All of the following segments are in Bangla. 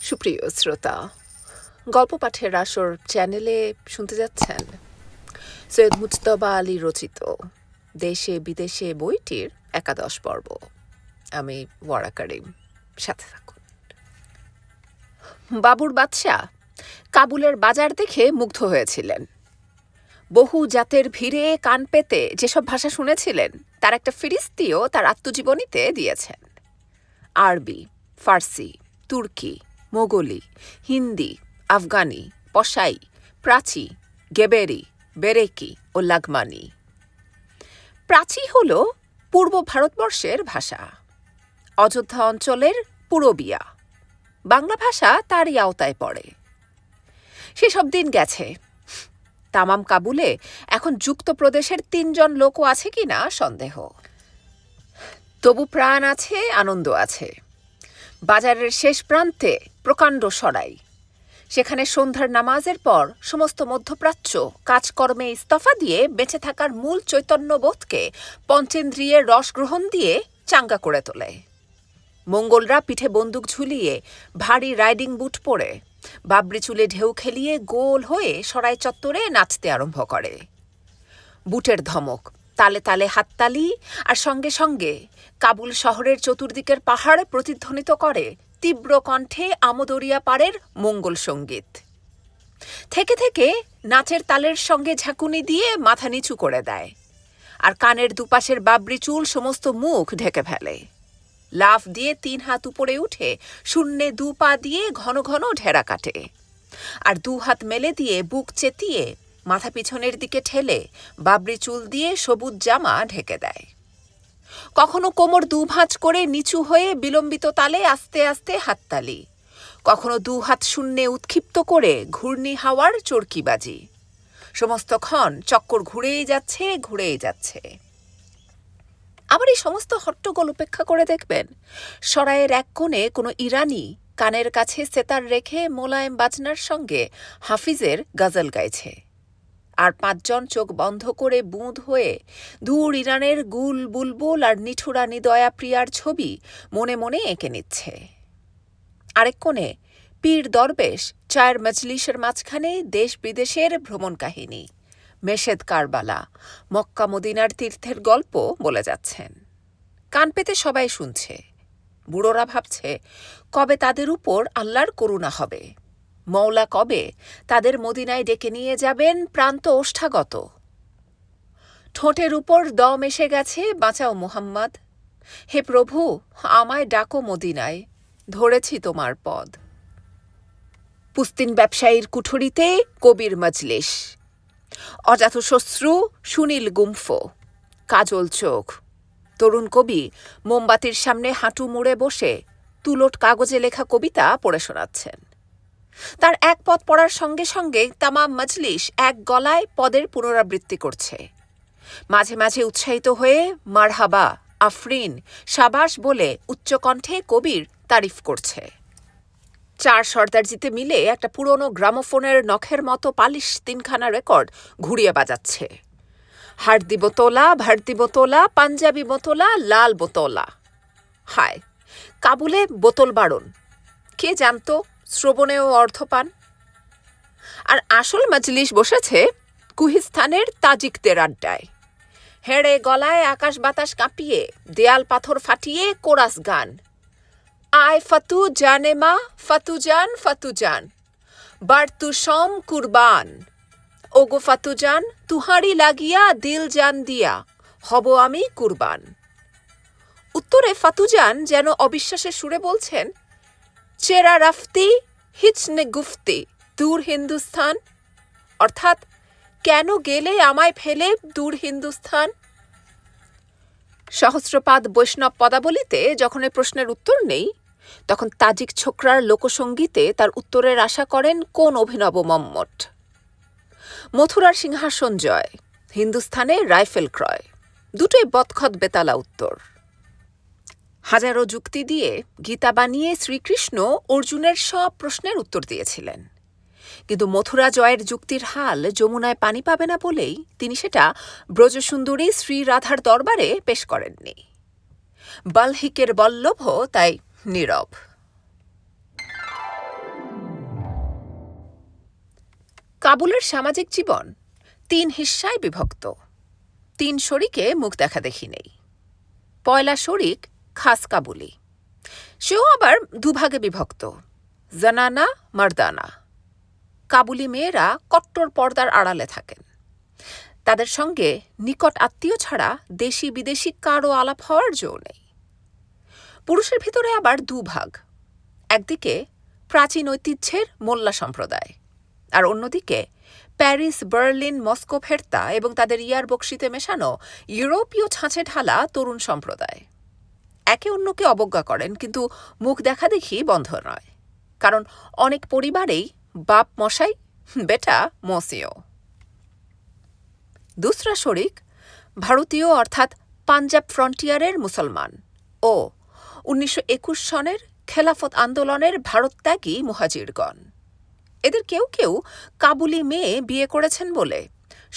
সুপ্রিয় শ্রোতা, গল্প পাঠের আসর চ্যানেলে শুনতে যাচ্ছেন সৈয়দ মুজতবা আলী রচিত দেশে বিদেশে বইটির 11 পর্ব। আমি ওয়ারা কারিম, সাথে থাকুন। বাবুর বাদশাহ কাবুলের বাজার দেখে মুগ্ধ হয়েছিলেন। বহু জাতের ভিড়ে কান পেতে যেসব ভাষা শুনেছিলেন তার একটা ফিরিস্তিও তার আত্মজীবনীতে দিয়েছেন। আরবি, ফার্সি, তুর্কি, মোগলি, হিন্দি, আফগানি, পশাই, প্রাচী, গেবেরি, বেরেকি ও লাগমানি। প্রাচী হল পূর্ব ভারতবর্ষের ভাষা, অযোধ্যা অঞ্চলের পুরবিয়া। বাংলা ভাষা তারই আওতায় পড়ে। সেসব দিন গেছে। তামাম কাবুলে এখন যুক্ত প্রদেশের 3 জন লোকও আছে কিনা সন্দেহ। তবু প্রাণ আছে, আনন্দ আছে। বাজারের শেষ প্রান্তে প্রকাণ্ড সরাই, সেখানে সন্ধ্যার নামাজের পর সমস্ত মধ্যপ্রাচ্য কাজকর্মে ইস্তফা দিয়ে বেঁচে থাকার মূল চৈতন্যবোধকে পঞ্চেন্দ্রিয়ের রস গ্রহণ দিয়ে চাঙ্গা করে তোলে। মঙ্গলরা পিঠে বন্দুক ঝুলিয়ে ভারী রাইডিং বুট পরে বাবরি চুলে ঢেউ খেলিয়ে গোল হয়ে সরাই চত্বরে নাচতে আরম্ভ করে। বুটের ধমক, তালে তালে হাততালি, আর সঙ্গে সঙ্গে কাবুল শহরের চতুর্দিকের পাহাড় প্রতিধ্বনিত করে তীব্র কণ্ঠে আমদরিয়া পাড়ের মঙ্গল সঙ্গীত। থেকে থেকে নাচের তালের সঙ্গে ঝাঁকুনি দিয়ে মাথা নিচু করে দেয়, আর কানের দুপাশের বাবরি চুল সমস্ত মুখ ঢেকে ফেলে। লাফ দিয়ে 3 হাত উপরে উঠে শূন্যে 2 পা দিয়ে ঘন ঘন ঢেরা কাটে, আর 2 হাত মেলে দিয়ে বুক চেতিয়ে মাথা পিছনের দিকে ঠেলে বাবরি চুল দিয়ে সবুজ জামা ঢেকে দেয়। কখনো কোমর 2 ভাঁজ করে নিচু হয়ে বিলম্বিত তালে আস্তে আস্তে হাততালি, কখনো 2 হাত শূন্যে উৎক্ষিপ্ত করে ঘূর্ণি হাওয়ার চরকিবাজি। সমস্তক্ষণ চক্কর ঘুরেই যাচ্ছে, ঘুরেই যাচ্ছে। আবার এই সমস্ত হট্টগোল উপেক্ষা করে দেখবেন সরাইয়ের এক কোণে কোনো ইরানি কানের কাছে সেতার রেখে মোলায়েম বাজনার সঙ্গে হাফিজের গজল গাইছে, আর 5 জন চোখ বন্ধ করে বুঁদ হয়ে দূর ইরানের গুল বুলবুল আর নিঠুরা নিদয়া প্রিয়ার ছবি মনে মনে এঁকে নিচ্ছে। আরেক কোণে পীর দরবেশ চায়ের মজলিসের মাঝখানে দেশ বিদেশের ভ্রমণ কাহিনী, মেশেদ কারবালা, মক্কা মদিনার তীর্থের গল্প বলে যাচ্ছেন। কান পেতে সবাই শুনছে। বুড়োরা ভাবছে কবে তাদের উপর আল্লাহর করুণা হবে, মওলা কবে তাদের মদিনায় ডেকে নিয়ে যাবেন প্রান্ত ওষ্ঠাগত। ঠোঁটের উপর দম এসে গেছে, বাঁচাও মুহাম্মদ, হে প্রভু আমায় ডাকো মদিনায়, ধরেছি তোমার পদ। পুস্তিন ব্যবসায়ীর কুঠুরিতে কবির মজলিস, অজাতশশ্রু সুনীল গুম্ফো, কাজল চোখ। তরুণ কবি মোমবাতির সামনে হাঁটু মুড়ে বসে তুলোট কাগজে লেখা কবিতা পড়ে শোনাচ্ছেন। তার এক পদ পড়ার সঙ্গে সঙ্গে তামাম মজলিস এক গলায় পদের পুনরাবৃত্তি করছে। মাঝে মাঝে উৎসাহিত হয়ে মারহাবা, আফরিন, সাবাস বলে উচ্চকণ্ঠে কবির তারিফ করছে। 4 সর্দারজিতে মিলে একটা পুরনো গ্রামোফোনের নখের মতো পালিশ 3খানা রেকর্ড ঘুরিয়ে বাজাচ্ছে। Hardy Botola, Bharati Botola, panjabi Botola, লাল বোতলা। হায়, কাবুলে বোতল বারণ, কে জানতো শ্রবণেও অর্থ পান। আর আসল মজলিস বসেছে কুহিস্তানের তাজিকদের আড্ডায়। হেড়ে গলায় আকাশ বাতাস কাঁপিয়ে দেয়াল পাথর ফাটিয়ে কোরাস গান। আয় ফাতু জানে মা, ফাতু জান, বার তু সম কুরবান। ওগো ফাতু জান, তুহারি লাগিয়া দিল জান দিয়া, হব আমি কুরবান। উত্তরে ফাতুজান যেন অবিশ্বাসের সুরে বলছেন, চেরা রাফতি হিচনে গুফতি দূর হিন্দুস্থান, অর্থাৎ কেন গেলে আমায় ফেলে দূর হিন্দুস্থান। সহস্রপাদ বৈষ্ণব পদাবলিতে যখন এই প্রশ্নের উত্তর নেই, তখন তাজিক ছোকরার লোকসঙ্গীতে তার উত্তরের আশা করেন কোন অভিনব মম্মট। মথুরার সিংহাসন জয়, হিন্দুস্থানে রাইফেল ক্রয়, দুটোই বদখত বেতালা উত্তর। হাজারো যুক্তি দিয়ে গীতা বানিয়ে শ্রীকৃষ্ণ অর্জুনের সব প্রশ্নের উত্তর দিয়েছিলেন, কিন্তু মথুরা জয়ের যুক্তির হাল যমুনায় পানি পাবে না বলেই তিনি সেটা ব্রজসুন্দরী শ্রীরাধার দরবারে পেশ করেননি। বাল্হিকের বল্লভ তাই নীরব। কাবুলের সামাজিক জীবন 3 হিস্সায় বিভক্ত। 3 শরিকে মুখ দেখা দেখি নেই। পয়লা শরিক খাস কাবুলি, সেও আবার দুভাগে বিভক্ত, জানানা মারদানা। কাবুলি মেয়েরা কট্টর পর্দার আড়ালে থাকেন। তাদের সঙ্গে নিকট আত্মীয় ছাড়া দেশি বিদেশি কারও আলাপ হওয়ার জো নেই। পুরুষের ভিতরে আবার দুভাগ, একদিকে প্রাচীন ঐতিহ্যের মোল্লা সম্প্রদায়, আর অন্যদিকে প্যারিস, বার্লিন, মস্কো ফেরতা এবং তাদের ইয়ার বক্সিতে মেশানো ইউরোপীয় ছাঁচে ঢালা তরুণ সম্প্রদায়। একে অন্যকে অবজ্ঞা করেন, কিন্তু মুখ দেখা দেখি বন্ধ নয়, কারণ অনেক পরিবারেই বাপ মশাই, বেটা মসিও। দুসরা শরিক ভারতীয় অর্থাৎ পাঞ্জাব ফ্রন্টিয়ারের মুসলমান ও 1921 সনের খেলাফত আন্দোলনের ভারতত্যাগী মুহাজিরগণ। এদের কেউ কেউ কাবুলি মেয়ে বিয়ে করেছেন বলে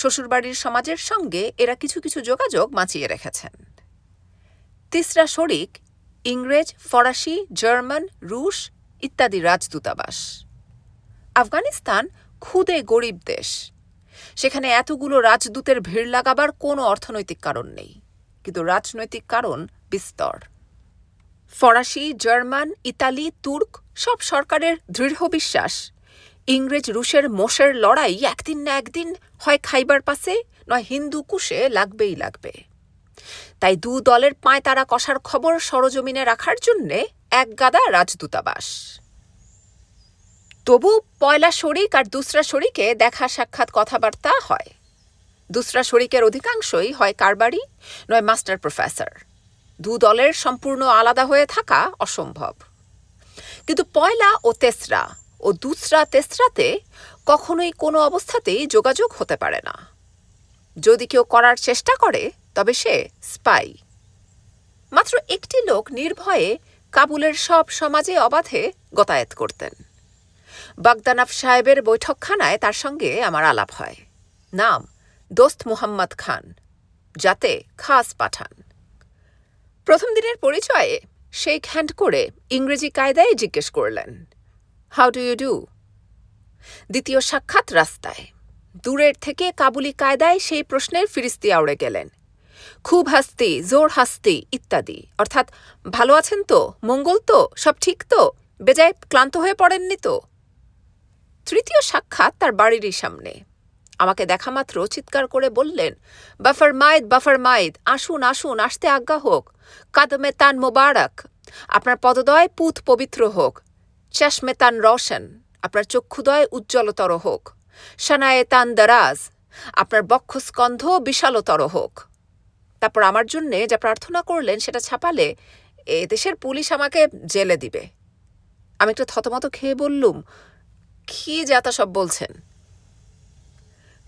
শ্বশুরবাড়ির সমাজের সঙ্গে এরা কিছু কিছু যোগাযোগ বাঁচিয়ে রেখেছেন। তিসরা শরিক ইংরেজ, ফরাসি, জার্মান, রুশ ইত্যাদি রাজদূতাবাস। আফগানিস্তান ক্ষুদে গরিব দেশ, সেখানে এতগুলো রাজদূতের ভিড় লাগাবার কোনো অর্থনৈতিক কারণ নেই, কিন্তু রাজনৈতিক কারণ বিস্তর। ফরাসি, জার্মান, ইতালি, তুর্ক সব সরকারের দৃঢ় বিশ্বাস ইংরেজ রুশের মোষের লড়াই একদিন না একদিন হয় খাইবার পাসে নয় হিন্দু কুশে লাগবেই লাগবে। তাই দু দলের পায়তারা কষার খবর সরজমিনে রাখার জন্যে এক গাদা রাজদূতাবাস। তবু পয়লা শরিক আর দুসরা শরিকে দেখা সাক্ষাৎ কথাবার্তা হয়। দুসরা শরিকের অধিকাংশই হয় কারবারি নয় মাস্টার প্রফেসর। দু দলের সম্পূর্ণ আলাদা হয়ে থাকা অসম্ভব। কিন্তু পয়লা ও তেসরা ও দুসরা তেসরাতে কখনোই কোনো অবস্থাতেই যোগাযোগ হতে পারে না। যদি কেউ করার চেষ্টা করে তবে সে স্পাই। মাত্র একটি লোক নির্ভয়ে কাবুলের সব সমাজে অবাধে গতায়েত করতেন। বাগদানাফ সাহেবের বৈঠকখানায় তার সঙ্গে আমার আলাপ হয়। নাম দোস্ত মুহাম্মদ খান, যাতে খাস পাঠান। প্রথম দিনের পরিচয়ে শেক হ্যান্ড করে ইংরেজি কায়দায় জিজ্ঞেস করলেন, হাউ ডু ইউ ডু? দ্বিতীয় সাক্ষাৎ রাস্তায়। দূরের থেকে কাবুলি কায়দায় সেই প্রশ্নের ফিরিস্তি আউড়ে গেলেন, খুব হাসতি, জোর হাসতি ইত্যাদি, অর্থাৎ ভালো আছেন তো, মঙ্গল তো, সব ঠিক তো, বেজায় ক্লান্ত হয়ে পড়েননি তো। তৃতীয় সাক্ষাৎ তার বাড়িরই সামনে। আমাকে দেখা মাত্র চিৎকার করে বললেন, বাফার মাইদ, আসুন আসুন, আসতে আজ্ঞা হোক, কাদমে তান মোবারক, আপনার পদদয় পুত পবিত্র হোক, চশমে তান রোশন, আপনার চক্ষুদয় উজ্জ্বলতর হোক, সানায়ে তান দারাজ, আপনার বক্ষস্কন্ধ বিশালতর হোক। তারপর আমার জন্যে যা প্রার্থনা করলেন সেটা ছাপালে এদেশের পুলিশ আমাকে জেলে দিবে। আমি একটু থতমত খেয়ে বললুম, কি যাতা সব বলছেন?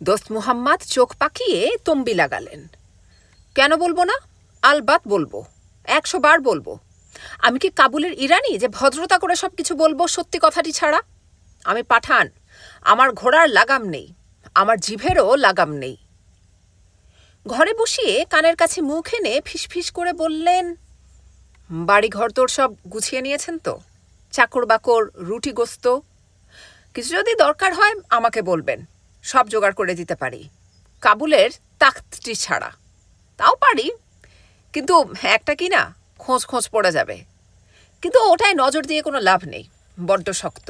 দোস্ত মুহাম্মদ চোখ পাকিয়ে তম্বি লাগালেন, কেন বলবো না? আলবাত বলবো, 100 বার বলবো। আমি কি কাবুলের ইরানি যে ভদ্রতা করে সব কিছু বলবো সত্যি কথাটি ছাড়া? আমি পাঠান, আমার ঘোড়ার লাগাম নেই, আমার জিভেরও লাগাম নেই। ঘরে বসিয়ে কানের কাছে মুখ এনে ফিসফিস করে বললেন, বাড়ি ঘর তোর সব গুছিয়ে নিয়েছেন তো? চাকর বাকর, রুটি গোস্ত, কিছু যদি দরকার হয় আমাকে বলবেন, সব জোগাড় করে দিতে পারি, কাবুলের তাখ্তটি ছাড়া। তাও পারি, কিন্তু একটা কি না খোঁজ পড়ে যাবে। কিন্তু ওটায় নজর দিয়ে কোনো লাভ নেই, বড্ড শক্ত,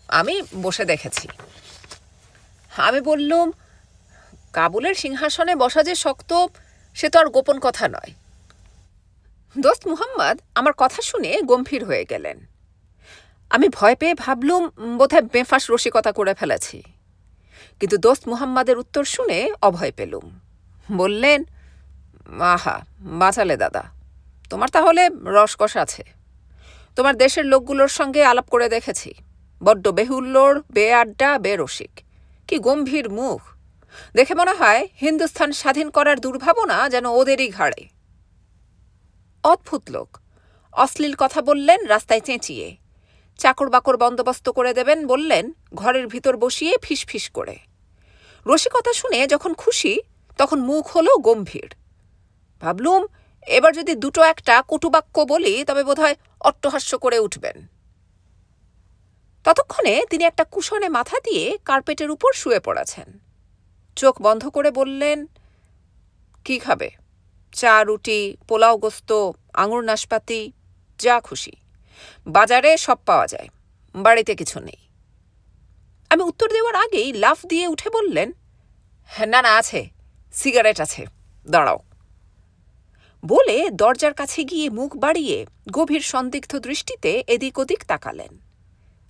আমি বসে দেখেছি। আমি বললুম, কাবুলের সিংহাসনে বসা যে শক্ত সে তো আর গোপন কথা নয়। দোস্ত মুহাম্মদ আমার কথা শুনে গম্ভীর হয়ে গেলেন। আমি ভয় পেয়ে ভাবলুম বোধহয় বেফাঁস রসিকতা করে ফেলেছি, কিন্তু দোস্ত মুহাম্মাদের উত্তর শুনে অভয় পেলুম। বললেন, আহা বাঁচালে দাদা, তোমার তাহলে রসকস আছে। তোমার দেশের লোকগুলোর সঙ্গে আলাপ করে দেখেছি, বড্ড বেহুল্লোড়, বেআড্ডা, বেরসিক, কি গম্ভীর মুখ, দেখে মনে হয় হিন্দুস্থান স্বাধীন করার দুর্ভাবনা যেন ওদেরই ঘাড়ে। অদ্ভুত লোক, অশ্লীল কথা বললেন রাস্তায় চেঁচিয়ে, চাকর বাকর বন্দোবস্ত করে দেবেন বললেন ঘরের ভিতর বসিয়ে ফিসফিস করে। রসিকতা শুনে যখন খুশি তখন মুখ হলো গম্ভীর। ভাবলুম এবার যদি দুটো একটা কটুবাক্য বলি তবে বোধহয় অট্টহাস্য করে উঠবেন। ততক্ষণে তিনি একটা কুশনে মাথা দিয়ে কার্পেটের উপর শুয়ে পড়েছেন। চোখ বন্ধ করে বললেন, কি খাবে? চা, রুটি, পোলাও, গোস্ত, আঙুর, নাশপাতি, যা খুশি। বাজারে সব পাওয়া যায়, বাড়িতে কিছু নেই। আমি উত্তর দেওয়ার আগেই লাফ দিয়ে উঠে বললেন, না না, আছে, সিগারেট আছে, দাঁড়াও। বলে দরজার কাছে গিয়ে মুখ বাড়িয়ে গভীর সন্দিগ্ধ দৃষ্টিতে এদিক ওদিক তাকালেন।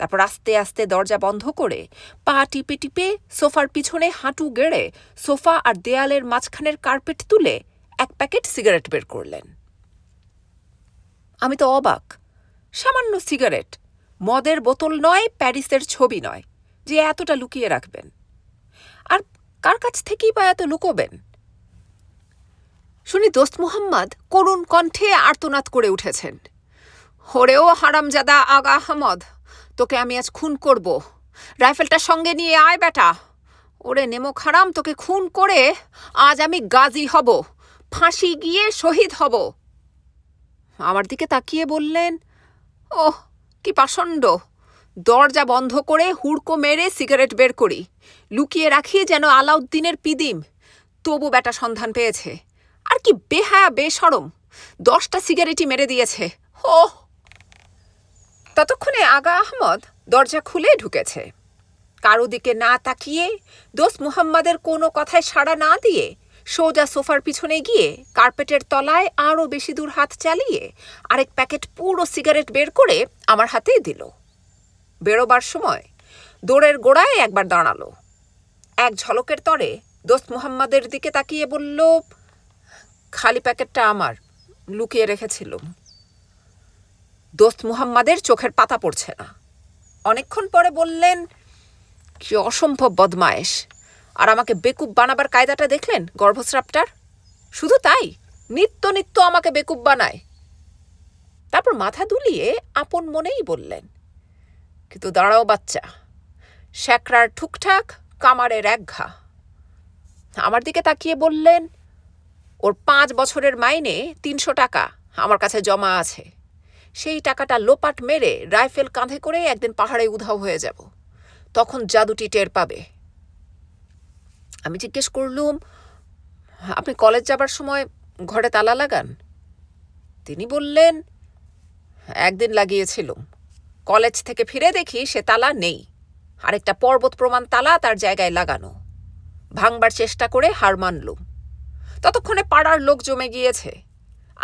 তারপর আস্তে আস্তে দরজা বন্ধ করে পা টিপে টিপে সোফার পিছনে হাঁটু গেড়ে সোফা আর দেয়ালের মাঝখানের কার্পেট তুলে এক প্যাকেট সিগারেট বের করলেন। আমি তো অবাক। সামান্য সিগারেট, মদের বোতল নয়, প্যারিসের ছবি নয়, যে এতটা লুকিয়ে রাখবেন। আর কার কাছ থেকেই বা এত লুকোবেন? শুনি দোস্ত মুহাম্মদ করুণ কণ্ঠে আর্তনাদ করে উঠেছেন, ওরেও হারামজাদা আগা আহমদ, তোকে আমি আজ খুন করব। রাইফেলটা সঙ্গে নিয়ে আয় বেটা। ওরে নেমক হারাম, তোকে খুন করে আজ আমি গাজী হব, ফাঁসি গিয়ে শহীদ হব। আমার দিকে তাকিয়ে বললেন, ওহ কি পাষণ্ড! দরজা বন্ধ করে হুড়কো মেরে সিগারেট বের করি, লুকিয়ে রাখি যেন আলাউদ্দিনের পিদিম। তবু বেটা সন্ধান পেয়েছে। আর কি বেহায়া বেশরম, 10টা সিগারেটই মেরে দিয়েছে। ও! ততক্ষণে আগা আহমদ দরজা খুলে ঢুকেছে। কারো দিকে না তাকিয়ে, দোস্ত মুহাম্মাদের কোনো কথায় সাড়া না দিয়ে সোজা সোফার পিছনে গিয়ে কার্পেটের তলায় আরও বেশি দূর হাত চালিয়ে আরেক প্যাকেট পুরো সিগারেট বের করে আমার হাতেই দিল। বেরোবার সময় দৌড়ের গোড়ায় একবার দাঁড়ালো। এক ঝলকের তরে দোস্ত মুহাম্মাদের দিকে তাকিয়ে বলল, খালি প্যাকেটটা আমার, লুকিয়ে রেখেছিলুম। দোস্ত মুহাম্মাদের চোখের পাতা পড়ছে না। অনেকক্ষণ পরে বললেন, কি অসম্ভব বদমায়েশ! আর আমাকে বেকুব বানাবার কায়দাটা দেখলেন গর্ভস্রাবটার? শুধু তাই, নিত্য নিত্য আমাকে বেকুব বানায়। তারপর মাথা দুলিয়ে আপন মনেই বললেন, কিন্তু দাঁড়াও বাচ্চা, শ্যাকরার ঠুকঠাক, কামারের এক ঘা। আমার দিকে তাকিয়ে বললেন, ওর 5 বছরের মাইনে 300 টাকা আমার কাছে জমা আছে। সেই টাকাটা লোপাট মেরে রাইফেল কাঁধে করে একদিন পাহাড়ে উধাও হয়ে যাব, তখন জাদুটি টের পাবে। আমি জিজ্ঞেস করলুম, আপনি কলেজ যাবার সময় ঘরে তালা লাগান? তিনি বললেন, একদিন লাগিয়েছিলুম, কলেজ থেকে ফিরে দেখি সে তালা নেই, আরেকটা পর্বত প্রমাণ তালা তার জায়গায় লাগানো। ভাঙবার চেষ্টা করে হার মানলুম। ততক্ষণে পাড়ার লোক জমে গিয়েছে,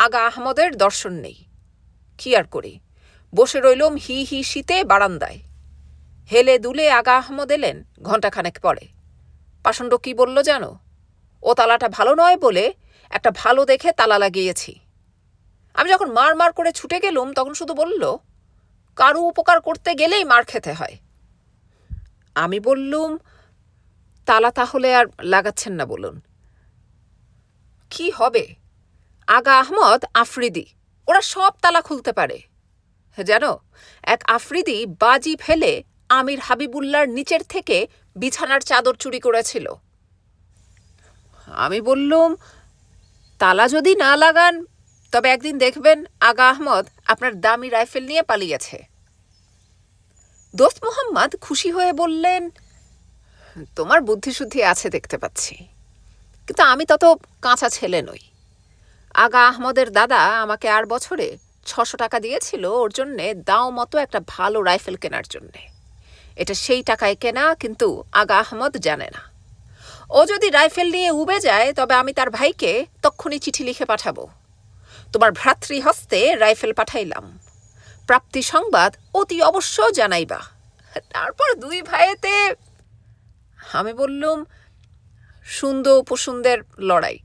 আগা আহমদের দর্শন নেই। কি আর করি, বসে রইলুম হি হি শীতে বারান্দায়। হেলে দুলে আগা আহমদ এলেন ঘণ্টাখানেক পরে। পাষণ্ড কি বলল জানো? ও তালাটা ভালো নয় বলে একটা ভালো দেখে তালা লাগিয়েছি। আমি যখন মার মার করে ছুটে গেলুম তখন শুধু বলল, কারু উপকার করতে গেলেই মার খেতে হয়। আমি বললুম, তালা তাহলে আর লাগাচ্ছেন না বলুন। কি হবে? আগা আহমদ আফ্রিদি, ওরা সব তালা খুলতে পারে। জানো, এক আফ্রিদি বাজি ফেলে আমির হাবিবুল্লার নিচের থেকে বিছানার চাদর চুরি করেছিল। আমি বললুম, তালা যদি না লাগান তবে একদিন দেখবেন আগা আহমদ আপনার দামি রাইফেল নিয়ে পালিয়েছে। দোস্ত মুহাম্মদ খুশি হয়ে বললেন, তোমার বুদ্ধিশুদ্ধি আছে দেখতে পাচ্ছি, কিন্তু আমি তত কাঁচা ছেলে নই। আগা আহমদের দাদা আমাকে আর বছরে 600 টাকা দিয়েছিল ওর জন্যে দাও মতো একটা ভালো রাইফেল কেনার জন্যে। এটা সেই টাকায় কেনা, কিন্তু আগা আহমদ জানে না। ও যদি রাইফেল নিয়ে উবে যায় তবে আমি তার ভাইকে তক্ষুনি চিঠি লিখে পাঠাবো, তোমার ভ্রাতৃহস্তে রাইফেল পাঠাইলাম, প্রাপ্তি সংবাদ অতি অবশ্য জানাইবা। তারপর 2 ভাইয়েতে। আমি বললুম, সুন্দর উপসুন্দের লড়াই।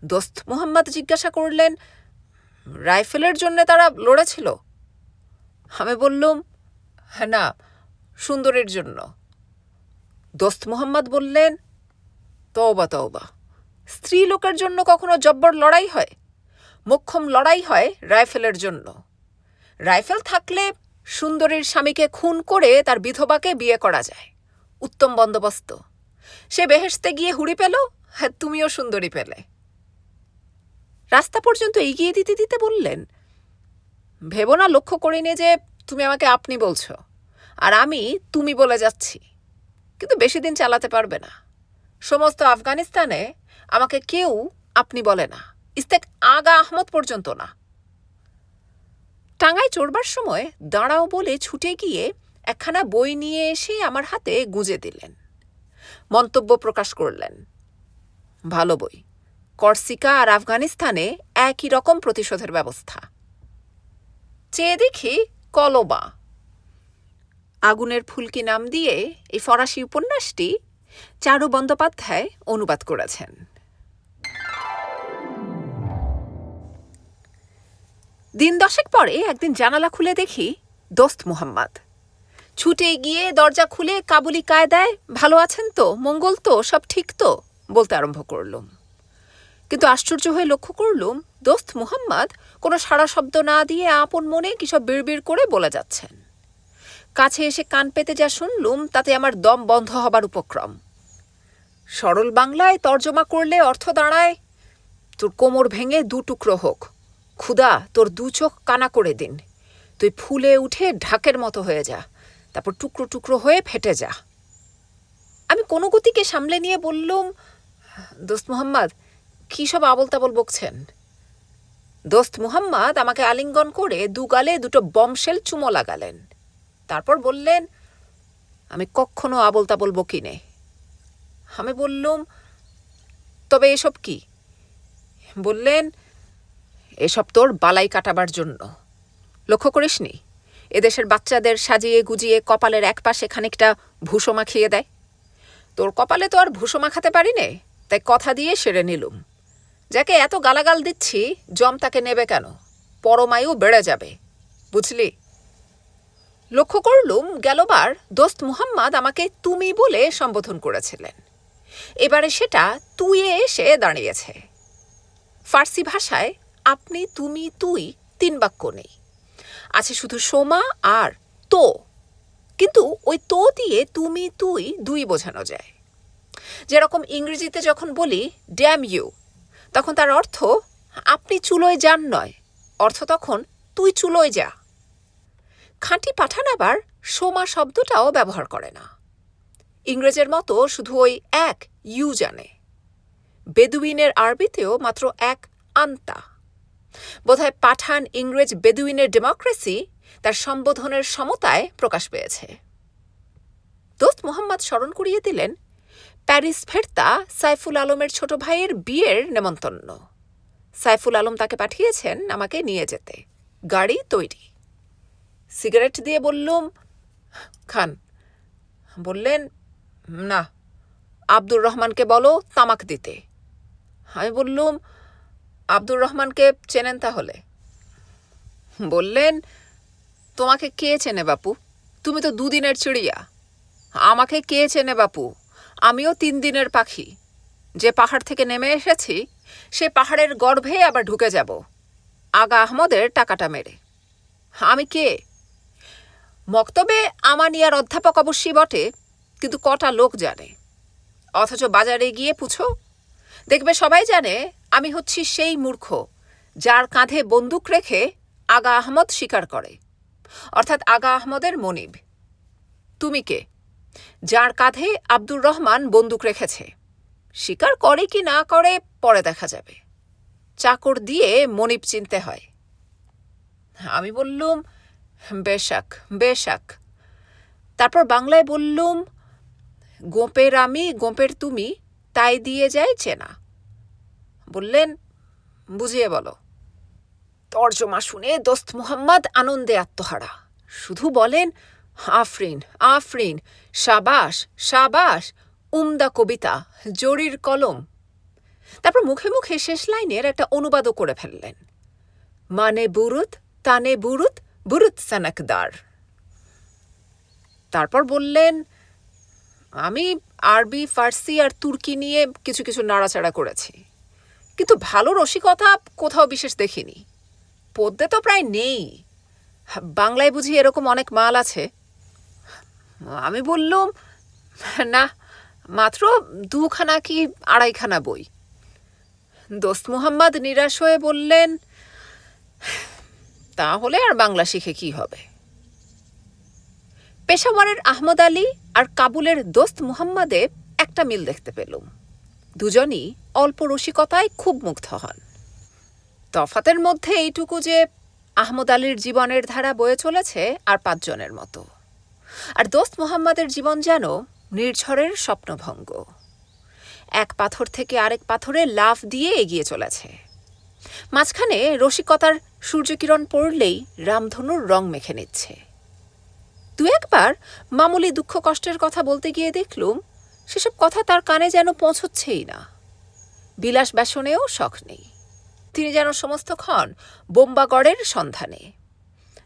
দোস্ত মুহাম্মদ জিজ্ঞাসা করলেন, রাইফেলের জন্য তারা লড়েছিল? আমি বললুম, না, সুন্দরের জন্য। দোস্ত মুহাম্মদ বললেন, তওবা তওবা, স্ত্রী লোকের জন্য কখনো জব্বর লড়াই হয়? মোক্ষম লড়াই হয় রাইফেলের জন্য। রাইফেল থাকলে সুন্দরীর স্বামীকে খুন করে তার বিধবাকে বিয়ে করা যায়, উত্তম বন্দোবস্ত। সে বেহেশতে গিয়ে হুড়ি পেল, হ্যাঁ তুমিও সুন্দরী পেলে। রাস্তা পর্যন্ত এগিয়ে দিতে দিতে বললেন, ভেবো না লক্ষ্য করিনি যে তুমি আমাকে আপনি বলছো। আর আমি তুমি বলে যাচ্ছি, কিন্তু বেশি দিন চালাতে পারবে না। সমস্ত আফগানিস্তানে আমাকে কেউ আপনি বলে না, ইস্তেক আগা আহমদ পর্যন্ত না। টাঙ্গায় চড়বার সময় দাঁড়াও বলে ছুটে গিয়ে একখানা বই নিয়ে এসে আমার হাতে গুঁজে দিলেন। মন্তব্য প্রকাশ করলেন, ভালো বই, কর্সিকা আর আফগানিস্তানে একই রকম প্রতিশোধের ব্যবস্থা। চেয়ে দেখি কলবা। আগুনের ফুলকি নাম দিয়ে এই ফরাসি উপন্যাসটি চারু বন্দ্যোপাধ্যায় অনুবাদ করেছেন। দিন 10 পরে একদিন জানালা খুলে দেখি দোস্ত মুহাম্মদ। ছুটে গিয়ে দরজা খুলে কাবুলি কায়দায় ভালো আছেন তো, মঙ্গল তো, সব ঠিক তো বলতে আরম্ভ করলুম। কিন্তু আশ্চর্য হয়ে লক্ষ্য করলুম দোস্ত মুহাম্মদ কোনো সাড়া শব্দ না দিয়ে আপন মনে কিসব বিড়বিড় করে বলে যাচ্ছেন। কাছে এসে কান পেতে যা শুনলুম তাতে আমার দম বন্ধ হবার উপক্রম। সরল বাংলায় তর্জমা করলে অর্থ দাঁড়ায়, তোর কোমর ভেঙে 2 টুকরো হোক, ক্ষুধা তোর 2 চোখ কানা করে দিন, তুই ফুলে উঠে ঢাকের মতো হয়ে যা, তারপর টুকরো টুকরো হয়ে ফেটে যা। আমি কোনো গতিকে সামলে নিয়ে বললুম, দোস্ত মুহাম্মদ কী সব আবল তাবল বকছেন? দোস্ত মুহাম্মদ আমাকে আলিঙ্গন করে 2 গালে 2টো বমশেল চুমো লাগালেন। তারপর বললেন, আমি কখনো আবল তাবল বকি নে। আমি বললুম, তবে এসব কি? বললেন, এসব তোর বালাই কাটাবার জন্য। লক্ষ্য করিসনি এদেশের বাচ্চাদের সাজিয়ে গুজিয়ে কপালের এক পাশে খানিকটা ভুসো মাখিয়ে দেয়? তোর কপালে তো আর ভুসো মাখাতে পারি নে, তাই কথা দিয়ে সেরে নিলুম। যাকে এত গালাগাল দিচ্ছি জম তাকে নেবে কেন, পরমায়ু বেড়ে যাবে, বুঝলি? লক্ষ্য করলুম গেলবার দোস্ত মুহাম্মদ আমাকে তুমি বলে সম্বোধন করেছিলেন, এবারে সেটা তুইয়ে এসে দাঁড়িয়েছে। ফার্সি ভাষায় আপনি তুমি তুই 3 বাক্য নেই, আছে শুধু সোমা আর তো, কিন্তু ওই তো দিয়ে তুমি তুই 2 বোঝানো যায়। যেরকম ইংরেজিতে যখন বলি ড্যাম ইউ, তখন তার অর্থ আপনি চুলোয় যান নয়, অর্থ তখন তুই চুলোয় যা। খাঁটি পাঠান আবার সোমা শব্দটাও ব্যবহার করে না, ইংরেজের মতো শুধু ওই এক ইউ জানে। বেদুইনের আরবিতেও মাত্র এক আন্তা। বোধহয় পাঠান ইংরেজ বেদুইনের ডেমোক্রেসি তার সম্বোধনের সমতায় প্রকাশ পেয়েছে। দোস্ত মুহাম্মদ স্মরণ করিয়ে দিলেন প্যারিস ফেরতা সাইফুল আলমের ছোট ভাইয়ের বিয়ের নেমন্তন্ন। সাইফুল আলম তাকে পাঠিয়েছেন আমাকে নিয়ে যেতে, গাড়ি তৈরি। সিগারেট দিয়ে বললুম, খান। বললেন, না, আব্দুর রহমানকে বলো তামাক দিতে। আমি বললুম, আব্দুর রহমানকে চেনেন তাহলে? বললেন, তোমাকে কে চেনে বাপু, তুমি তো 2 দিনের চিড়িয়া। আমাকে কে চেনে বাপু, আমিও 3 দিনের পাখি। যে পাহাড় থেকে নেমে এসেছি সে পাহাড়ের গর্ভে আবার ঢুকে যাব আগা আহমদের টাকাটা মেরে। আমি কে? মক্তবে আমানিয়ার অধ্যাপক অবশ্যই বটে, কিন্তু কটা লোক জানে? অথচ বাজারে গিয়ে পুছো, দেখবে সবাই জানে আমি হচ্ছি সেই মূর্খ যার কাঁধে বন্দুক রেখে আগা আহমদ শিকার করে, অর্থাৎ আগা আহমদের মনিব। তুমি কে? যার কাঁধে আব্দুর রহমান বন্দুক রেখেছে, শিকার করে কি না করে পরে দেখা যাবে, চাকর দিয়ে মনিব চিনতে হয়। আমি বললুম, বেশাক বেশাক। তারপর বাংলায় বললুম, গোপের আমি গোপের তুমি, তাই দিয়ে যায় চেনা। বললেন, বুঝিয়ে বলো। তর্জমা শুনে দোস্ত মুহাম্মদ আনন্দে আত্মহারা, শুধু বলেন, আফরিন আফরিন, শাবাশ শাবাশ, উমদা কবিতা, জরির কলম। তারপর মুখে মুখে শেষ লাইনের একটা অনুবাদও করে ফেললেন, মানে বুরুত তানে বুরুত বুরুত সানাকদার। তারপর বললেন, আমি আরবি ফার্সি আর তুর্কি নিয়ে কিছু কিছু নাড়াচাড়া করেছি, কিন্তু ভালো রসিকতা কোথাও বিশেষ দেখিনি। পদ্যে তো প্রায় নেই, বাংলায় বুঝি এরকম অনেক মাল আছে? আমি বললুম, না, মাত্র 2খানা কি 2.5খানা বই। দোস্ত মুহাম্মদ নিরাশ হয়ে বললেন, তাহলে আর বাংলা শিখে কি হবে? পেশাওয়ারের আহমদ আলী আর কাবুলের দোস্ত মুহাম্মাদে একটা মিল দেখতে পেলুম। দুজনই অল্প রসিকতায় খুব মুগ্ধ হন। তফাতের মধ্যে এইটুকু যে আহমদ আলীর জীবনের ধারা বয়ে চলেছে আর 5 জনের মতো, আর দোস্ত মুহাম্মাদের জীবন যেন নির্ঝরের স্বপ্নভঙ্গ, এক পাথর থেকে আরেক পাথরে লাফ দিয়ে এগিয়ে চলেছে। মাঝখানে রসিকতার সূর্যকিরণ পড়লেই রামধনুর রং মেখে নিচ্ছে। দু একবার মামুলি দুঃখ কষ্টের কথা বলতে গিয়ে দেখলুম সেসব কথা তার কানে যেন পৌঁছচ্ছেই না। বিলাস ব্যাসনেও শখ নেই। তিনি যেন সমস্তক্ষণ বোম্বাগড়ের সন্ধানে,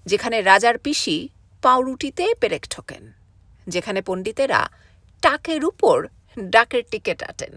যেখানে রাজার পিসি পাউরুটিতে পেরেক ঠোকেন, যেখানে পণ্ডিতেরা টাকের উপর ডাকের টিকিট আটেন।